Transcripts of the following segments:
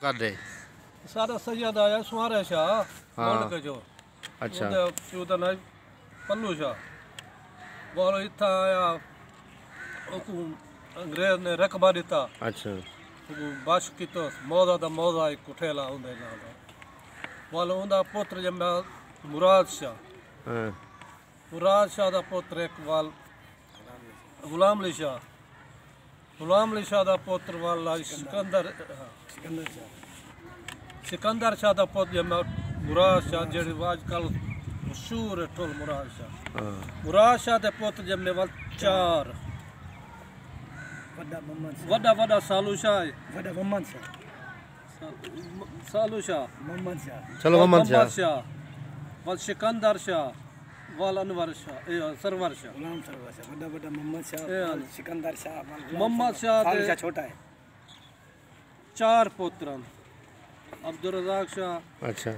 कर दे सारा सैयद आया सुहारे शाह हाँ। के जो अच्छा ਉਹਦਾ ਨਾਂ ਪੱਲੂ ਸ਼ਾਹ वो इतना आया अंग्रेज ने रकबा दिता अच्छा बश की तो मौजा दा मौजा एक उठेला उंदे नाल वालो उंदा पुत्र जम्मा मुराद शाह हाँ मुराद शाह दा पुत्र एक वाल गुलाम अली शाह दा पुत्र वाला सिकंदर शाह दा पुत्र जम्मा मुराद शाह जेड़ी आजकल मशहूर है टोल मुराद शाह दे पुत्र जम्मे वाल 4 वड्डा सालू शाह सालू शाह चलो मोहम्मद शाह वाल सिकंदर शाह वाल अनवर शाह सरवर शाह मोहम्मद शाह छोटा है 4 पुत्र अब्दुल रज़ाक शाह अच्छा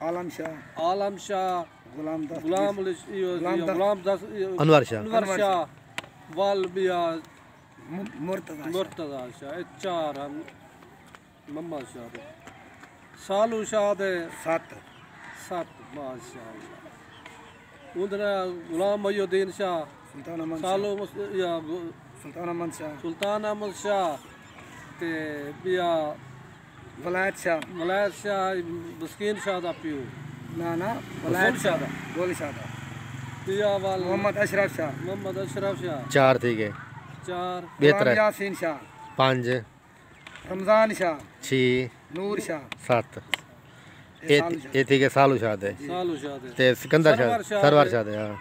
आलम शाह गुलाम दास अनवर शाह वाल बिया मुर्तजा शाह 4 मोहम्मद शाह दे सालू शाह दे 7 माशाअल्लाह उधर गुलाम मोहुद्दीन शाह सुल्तान अहमद शाह ते बिया वलायत शाह मस्कीन शाह दा पियो ना वलायत शाह गोली शाह पिया वाल मोहम्मद अशरफ शाह 4 थी गए 4 बेहतर यासीन शाह 5 रमजान शाह 6 नूर शाह 7 ये थी के सालू शाह दे ते सिकंदर शाह सरवर शाह दे हां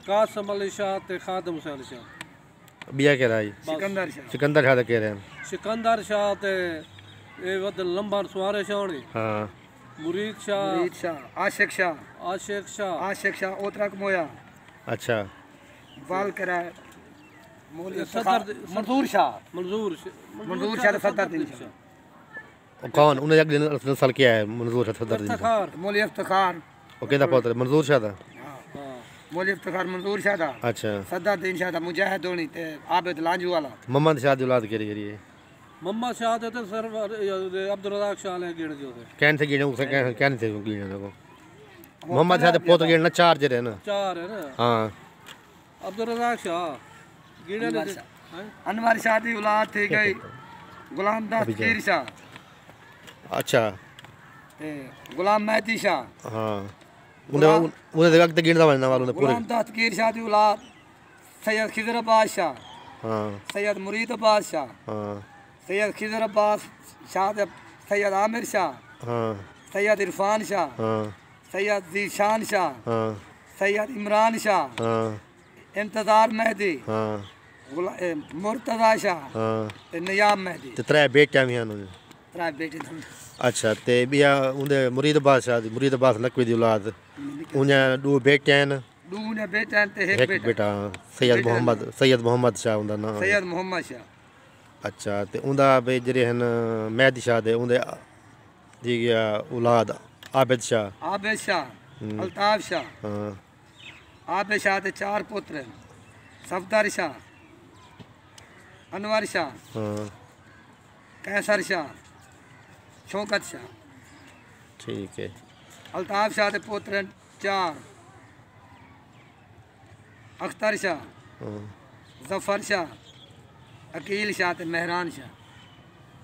कासिम अली शाह ते खादिम हुसैन शाह बिया के राई सिकंदर शाह दे कह रहे हैं सिकंदर शाह ते ए वद लंबा सुवारे शाहणी हां मुरीद शाह आशिक शाह ओतरक मोया अच्छा वाल करा मंजूर शाह कौन उन्हें एक दिन नस्ल क्या है मंजूर सदर दिन मौलवी इफ्तिखार वो केदा पुत्र मंजूर शाह दा मौलवी इफ्तिखार मंजूर शाह दा अच्छा सदर दिन शाह दा मुजाहिद होनी ते आबिद लांजू वाला मोहम्मद शाह दी औलाद केरी केरी है मोहम्मद शाह ते सरवर अब्दुल रज़ाक शाह ने गिण जो कैन से गिने उसे कैन से गिने को मोहम्मद शाह दे पुत्र गिनना 4 जरे ना 4 है ना हां अब्दुल रज़ाक शाह गिने ने अनवर शाह दी औलाद थी गई गुलाम दास पीर शाह अच्छा गुलाम मेहदी शाह हां उन्हें दे वक्त गिनदा बनना वालों ने पूरे गुलाम दास पीर शाह दी औलाद सैयद खिजर अब्बास शाह हां सैयद मुरीद अब्बास शाह हां सैयद खिजर अब्बास शाह सैयद आमिर शाह हां सैयद इरफान शाह हां सैयद जीशान शाह हां सैयद इमरान शाह हां इंतजार मेहदी हां मुर्तजा शाह हां ते नियाब मेहदी ते 3 बेटे हैं उन्हें 3 बेटे अच्छा ते बिया उनदे मुरीद अब्बास लकवी दी औलाद उन्हें 2 बेटे हैं दूने बेटा ते एक बेटा सैयद मोहम्मद शाह उनदा नाम सैयद मोहम्मद शाह अच्छा ते उनदा बे जरे हन मेहदी शाह दे उनदे दी गया औलाद आबिद शाह अल्ताफ शाह हां आबिद शाह दे 4 पुत्र हैं सफदर शाह अनवर शाह हां कैसर शाह शौकत शाह ठीक है अल्ताफ शाह दे पुत्र हैं 4 अख्तर शाह जफर शाह अकील शाह ते मेहरान शाह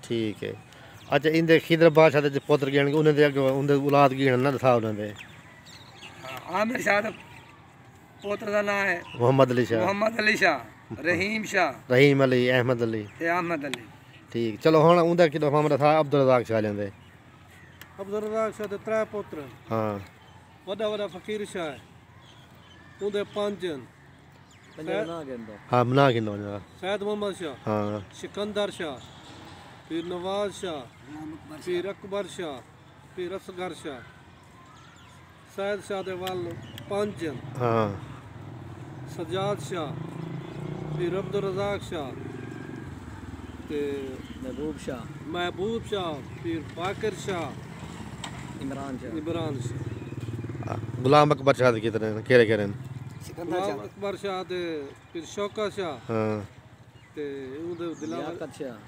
ठीक है अच्छा इंदे खिदर बादशाह दे पुत्र गिन उन्हें दे उनदे औलाद गिन ना था उन्हें दे आमिर शाह दा पुत्र दा नाम है मोहम्मद अली शाह रहीम शाह अली अहमद अली ते अहमद अली ठीक चलो हुन उनदा किदा मामला था अब्दुल रज़ाक शाह लेंदे अब्दुल रज़ाक शाह दे 3 पुत्र हां वड्डा फकीर शाह उनदे 5 हां बना गिनो सैयद मोहम्मद शाह हां सिकंदर शाह फिर नवाज शाह फिर अकबर शाह फिर असगर शाह सैयद शाह दे वाल 5 हां सज्जाद शाह फिर अब्दुल रज़ाक शाह ते महबूब शाह फिर बाकर शाह इमरान शाह गुलाम अकबर शाह कितने केरे केरे गुलाम अकबर शाह दे फिर शौकत शाह हां ते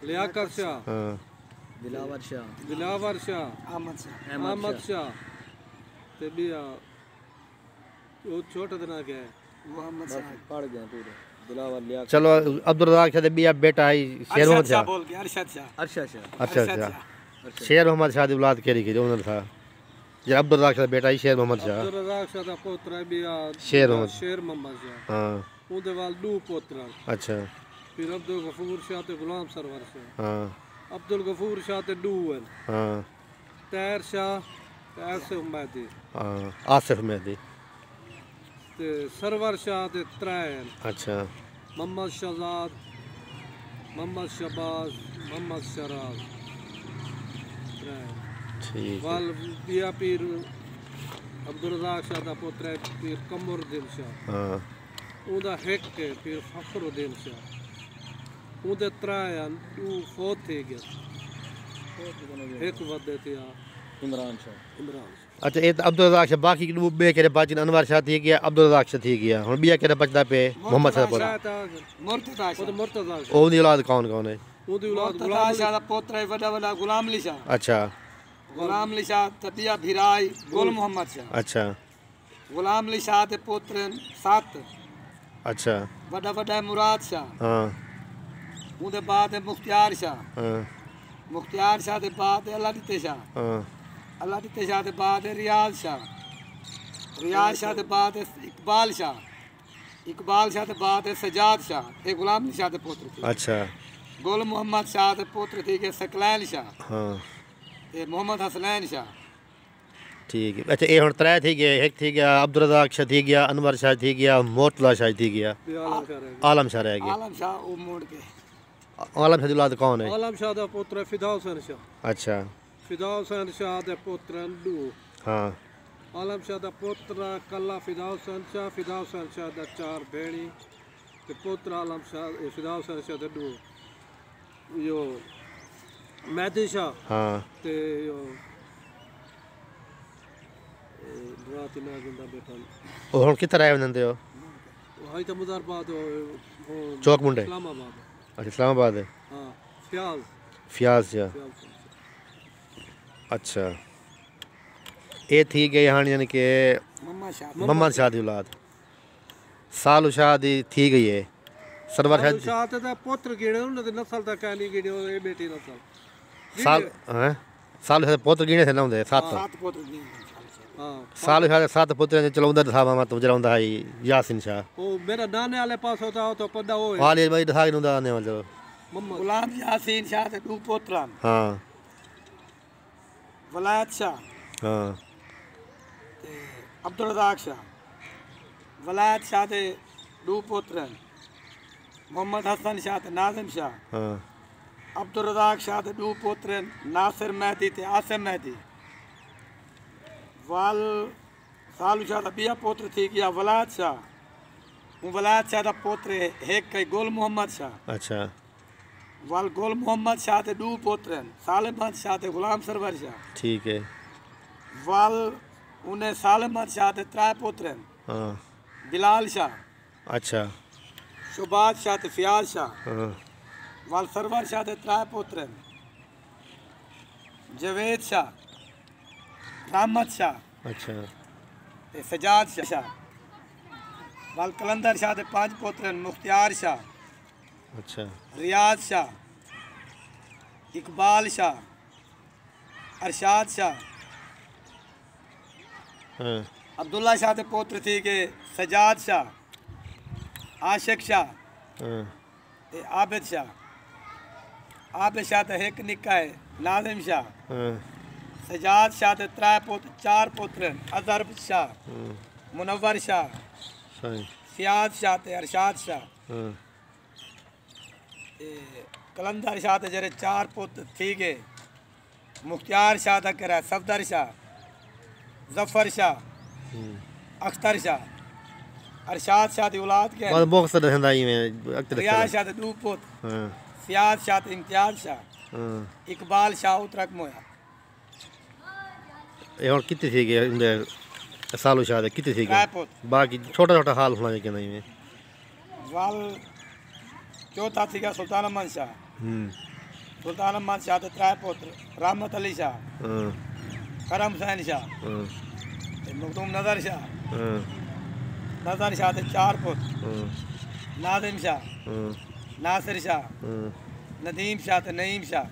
लियाकत शाह दिलावर शाह अहमद शाह अहमद शाह ते बिया वो छोटा तना क्या है मोहम्मद शाह पढ़ गया पूरे दिलावर लिया चलो अब्दुल रज़ाक शाह दे बिया बेटा आई शेर मोहम्मद शाह बोल के अरशद शाह अच्छा शेर मोहम्मद शाह दी औलाद केड़ी की उन्होंने था जे अब्दुल रज़ाक शाह बेटा आई शेर मोहम्मद शाह अब्दुल रज़ाक शाह दा पोतरा बिया शेर मोहम्मद शाह हां ਉਹਦੇ ਵੱਲ ਦੋ ਪੋਤਰਾ अच्छा ਫਿਰ ਅਬਦੁਲ ਗਫੂਰ ਸ਼ਾਹ ਤੇ ਗੁਲਾਮ ਸਰਵਰ ਸ਼ਾਹ हां ਅਬਦੁਲ ਗਫੂਰ ਸ਼ਾਹ ਤੇ ਦੋ ਹਨ हां ਤੈਰ ਸ਼ਾਹ ਤੇ ਐਸੇ ਉਮਦੀ हां आसिफ मेहदी ਤੇ ਸਰਵਰ ਸ਼ਾਹ ਤੇ ਤਰੇ ਹਨ अच्छा ਮੁਹੰਮਦ ਸ਼ਹਜ਼ਾਦ ਮੁਹੰਮਦ ਸ਼ਬਾਜ਼ ਮੁਹੰਮਦ ਸ਼ਰਾਜ਼ ਤਰੇ ठीक है ਵੱਲ ਬਿਆ ਪੀਰ ਅਬਦੁਲ ਰਜ਼ਾਕ ਸ਼ਾਹ ਦਾ ਪੋਤਰਾ ਪੀਰ ਕਮਰੁਦੀਨ ਸ਼ਾਹ हां ਉਹਦਾ ਇੱਕ ਹੈ ਪੀਰ ਫਖਰੁਦੀਨ ਸ਼ਾਹ ਉਹਦੇ ਤਰੇ ਹਨ ਦੋ ਫੌਤ ਥੇ ਗਿਆ ਇੱਕ ਵਦੇ ਤੇ ਆ इमरान शाह अच्छा ये तो अब्दुल रज़ाक शाह बाकी दो बे केरे बाची अनवर शाह थी गया अब्दुल रज़ाक शाह थी गया हुन बिया केरे बचदा पे मोहम्मद शाह पोता मुर्तज़ा शाह मुर्तज़ा ओदी औलाद कौन कौन है ਉਹਦੀ ਔਲਾਦ मुर्तज़ा शाह दा पोतरा वड़ा वड़ा गुलाम अली शाह अच्छा शाह तबिया भिराई गुल मोहम्मद शाह अच्छा गुलाम अली शाह दे पोतरे 7 अच्छा वड़ा वड़ा मुराद शाह हां ਉਹਦੇ ਬਾਅਦ ਮੁਖਤਿਆਰ ਸ਼ਾਹ हां ਮੁਖਤਿਆਰ ਸ਼ਾਹ ਦੇ ਬਾਅਦ ਅੱਲਾ ਦਿੱਤੇ ਸ਼ਾਹ हां अल्लाह दिते शाह के बाद रियाज शाह के बाद इकबाल शाह के बाद सजाद शाह ये गुलाम अली शाह के पुत्र थे अच्छा गुल मोहम्मद शाह के पुत्र थे के सकलैन शाह हां ये मोहम्मद हसनैन शाह ठीक है अच्छा ये हुन त्रै थी गए एक थी गया अब्दुल रज़ाक शाह थी गया अनवर शाह थी गया मोतला शाह थी गया आलम शाह रह गया आलम शाह वो मोड़ के आलम शाह दी औलाद कौन है आलम शाह दा पुत्र फिदा हुसैन शाह अच्छा फिदा हुसैन शाह दे पुत्र दो हां आलम शाह दा पुत्र कल्ला फिदा हुसैन शाह दा 4 भेणी ते पुत्र आलम शाह फिदा हुसैन शाह दे दो यो मेहदी शाह हां ते यो रात ना जिंदा बेटा ओ हुन किथे रह वंदे हो हाई तो मुजारबाद चौक मुंडे इस्लामाबाद अच्छा इस्लामाबाद है हां फ्याज फ्याज शाह अच्छा ये थी गई हां यानी कि मोहम्मद शाह दी औलाद सालू शाह दी थी गई है सरवर शाह ते पुत्र गिणे उन दी नस्ल दा कहनी गिणे ए बेटी नस्ल साल हैं सालू शाह दे पुत्र गिणे थे ना हुंदे 7 पुत्र हां सालू शाह दे 7 पुत्र ने चलाउंदा था मां तो जलाउंदा है यासीन शाह ओ मेरा नाने वाले पास होता तो पदा हो वाली भाई दखा के नुंदा ने वाले मोहम्मद गुलाम यासीन शाह के दो पुत्र हां वलायत शाह हां अब्दुल रज़ाक शाह वलायत शाह के दो पुत्र मोहम्मद हसन शाह ते नाज़िम शाह हां अब्दुल रज़ाक शाह के दो पुत्र नासिर मेहदी ते आसिम मेहदी वाल सालू शाह का बिया पुत्र थी गया वलायत शाह का पुत्र एक कई गुल मोहम्मद शाह अच्छा वाल गुल मोहम्मद शाह के दो पुत्र सालिम अहमद शाह ते गुलाम सरवर शाह ठीक है वाल उन्हें सालिम अहमद शाह के 3 पुत्र हां बिलाल शाह अच्छा शुबाज शाह ते फियाज शाह हां वाल सरवर शाह के 3 पुत्र जवेद शाह रहमत शाह अच्छा ते सजाद शाह वाल कलंदर शाह के 5 पुत्र मुख्तियार शाह अच्छा रियाज शाह इकबाल शाह अरशाद शाह हां अब्दुल्ला शाह के पुत्र थी के सजाद शाह आशिक शाह हां ते आबिद शाह ते एक निक्का है नाज़िम शाह हां सजाद शाह ते 4 पुत्र अजरब शाह मुनव्वर शाह सही फियाज शाह ते अरशाद शाह हां कलंदर शाह ते जरे 4 पुत्र थी गए मुख्तियार शाह दा करा सफदर शाह जफर शाह अख्तर शाह अरशाद शाह दी औलाद के बहुत बॉक्स रहंदा ही में अक्तर रियाज शाह ते 2 पुत्र हां फियाज शाह ते इम्तियाज शाह हां इकबाल शाह उतरक मोया ये और कितने थी गए इंदे सालू शाह दे कितने थी गए रायपुर बाकी छोटा छोटा हाल होना चाहिए नहीं में वाल चौथा थी गया सुल्तान अहमद शाह सुल्तान अहमद शाह ते त्रै पुत्र रहमत अली शाह, करम हुसैन शाह, मखदूम नज़र शाह, नज़र शाह ते चार पुत्र नादिम शाह, नासिर शाह, नदीम शाह ते नईम शाह,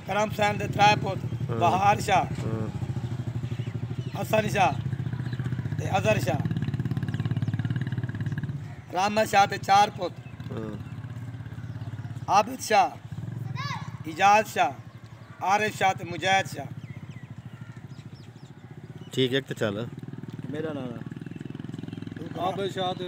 करम हुसैन ते त्रै पुत्र बहार शाह, हसन शाह ते अजहर शाह, रहमत शाह ते चार पुत्र आबिद शाह, इजाज शाह, आरिफ शाह ते मुजाहिद शाह। ठीक है तो चल मेरा नाम आबिद शाह ते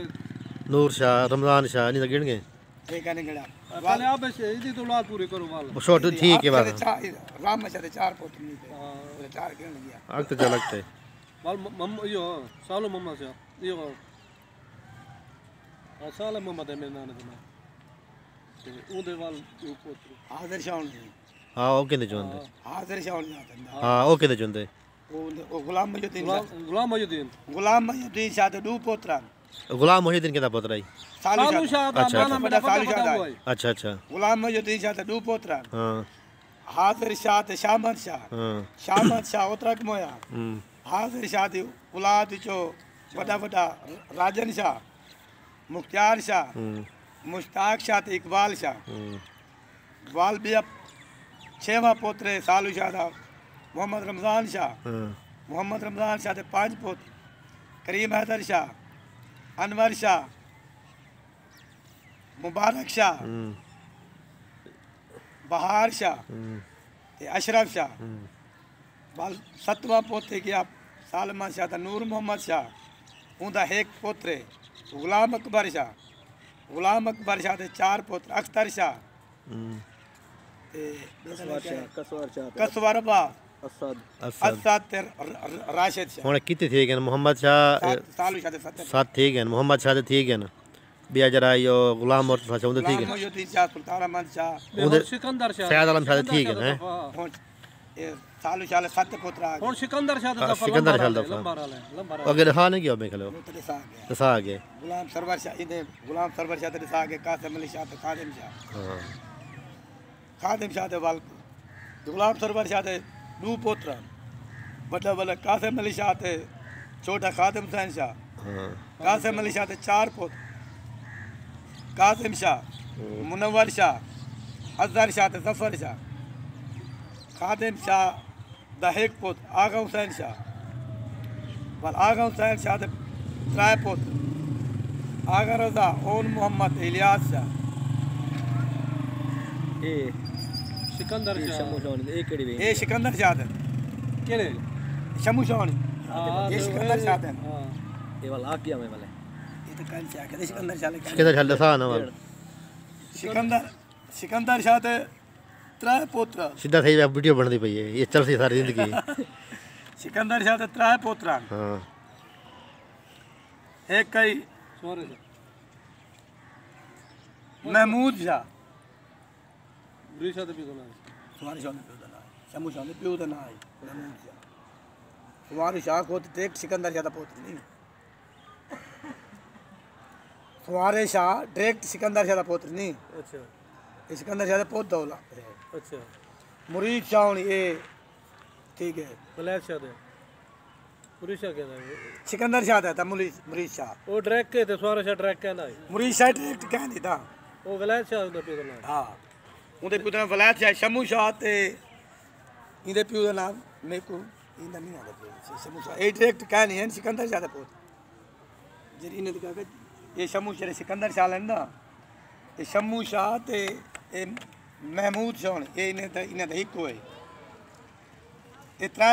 नूर शाह रमजान शाह नहीं तो गिन गए ठीक है निकला पहले आबिद शाह इदी तो औलाद पूरी करो वाला छोट ठीक है बात रहमत शाह ते चार पुत्र नहीं थे चार गिन लिया अग तो चल लगते वाल यो सालो मम्मा शाह यो साल मोहम्मद है मेरे नाना का नाम ते ओदे वाल पुत्र हाजिर शाह नहीं हाँ वो किंदे चुनते हाजिर शाह नहीं आता हाँ वो किंदे चुनते वो गुलाम मुहिद्दीन शाह गुलाम मुहिद्दीन शाह ते दो पुत्र गुलाम मुहिद्दीन किंदा पुत्र आई सालू शाह दा अच्छा, नाना मेरा सालू पता शाह हुआ है अच्छा अच्छा गुलाम मुहिद्दीन शाह ते दो पुत्र हाँ हाजिर शाह ते शामत शाह हाँ शामत शाह उतरक मोया हम्म, हाजिर शाह दी औलाद चो वॾा वॾा राजन शाह मुख्तियार शाह मुश्ताक शाह ते इकबाल शाह वाल ॿिया छेवां पोतरे सालू शाह दा मोहम्मद रमज़ान शाह मोहम्मद रमज़ान शाह ते पांच पुत्र करीम हैदर शाह अनवर शाह मुबारक शाह बहार शाह ते अशरफ शाह वाल सतवां पोते गया सालमा शाह दा नूर मोहम्मद शाह उंदा एक पोतरे गुलाम अकबर शाह ते चार पुत्र अख्तर शाह ते कसवर बा असद ते राशिद शाह हुन कितने थी गए मोहम्मद शाह सालू शाह ते सत्तर सात थी गए मोहम्मद शाह थी गए बिया जरा यो गुलाम और शाह उंदे थी गए मुहिद्दीन शाह सुल्तान अहमद शाह उंदे सिकंदर शाह सैयद आलम शाह थी गए हैं हुन ये सालू शाह ले सत्त पुत्र आ और सिकंदर शाह दा सिकंदर शाह दा लंबा लंबा अगर हाँ नहीं किया मैं खलो ते दिसा गया तो सा आगे गुलाम सरवर शाह इने गुलाम सरवर शाह ते दिसा गया कासिम अली शाह ते खादिम शाह हाँ खादिम शाह ते वाल गुलाम सरवर शाह ते दो पुत्र वॾा वॾा कासिम अली शाह ते छोटा खादिम हुसैन शाह हाँ कासिम अली शाह ते चार पुत्र कासिम शाह मुनव्वर शाह अजहर शाह ते जफर शाह खादिम शाह दा एक पुत्र आगा हुसैन शाह वाल आगा हुसैन शाह ते त्रै पुत्र आगा रजा ओन मोहम्मद इलियास शाह सिकंदर शाह ये सिकंदर शाह ते केड़े शमू शाह ने ये सिकंदर शाह ते हां ये तो कल शाह के सिकंदर शाह लेके किधर चल सा ना वाल सिकंदर शाह ते त्रै पुत्र सीधा सही वीडियो बनती पई है ये चल सी सारी जिंदगी सिकंदर शाह ते त्रै पुत्र हाँ एक कई सोरे महमूद शाह ब्रिशा ते भी कोना सुवारी शाह ने पियो दा नाम शमू शाह ने पियो दा नाम महमूद शाह सुवारी शाह को ते सिकंदर शाह दा पुत्र नहीं सुवारे शाह डायरेक्ट सिकंदर शाह दा पुत्र नहीं अच्छा ये सिकंदर शाह दा पुत्र दौला अच्छा मुरीद शाह ये ठीक है वलायत शाह दे ब्रिशा के ना सिकंदर शाह दा मुरीद शाह ओ डायरेक्ट के ते सोरे शाह डायरेक्ट के ना मुरीद शाह डायरेक्ट कहंदी ता ओ वलायत शाह दा पियो ना हाँ उनके पिता ने वलायत शाह शमू शाह ते इनके पियो का नाम मेरे को इंदा नहीं आता शमू शाह ये डायरेक्ट कहनी है सिकंदर शाह दा पुत्र जेरी ने कहा ये शमू शाह सिकंदर शाह है ना ये शमू शाह ते ये महमूद शाह ये इन्हें तो एक को है ये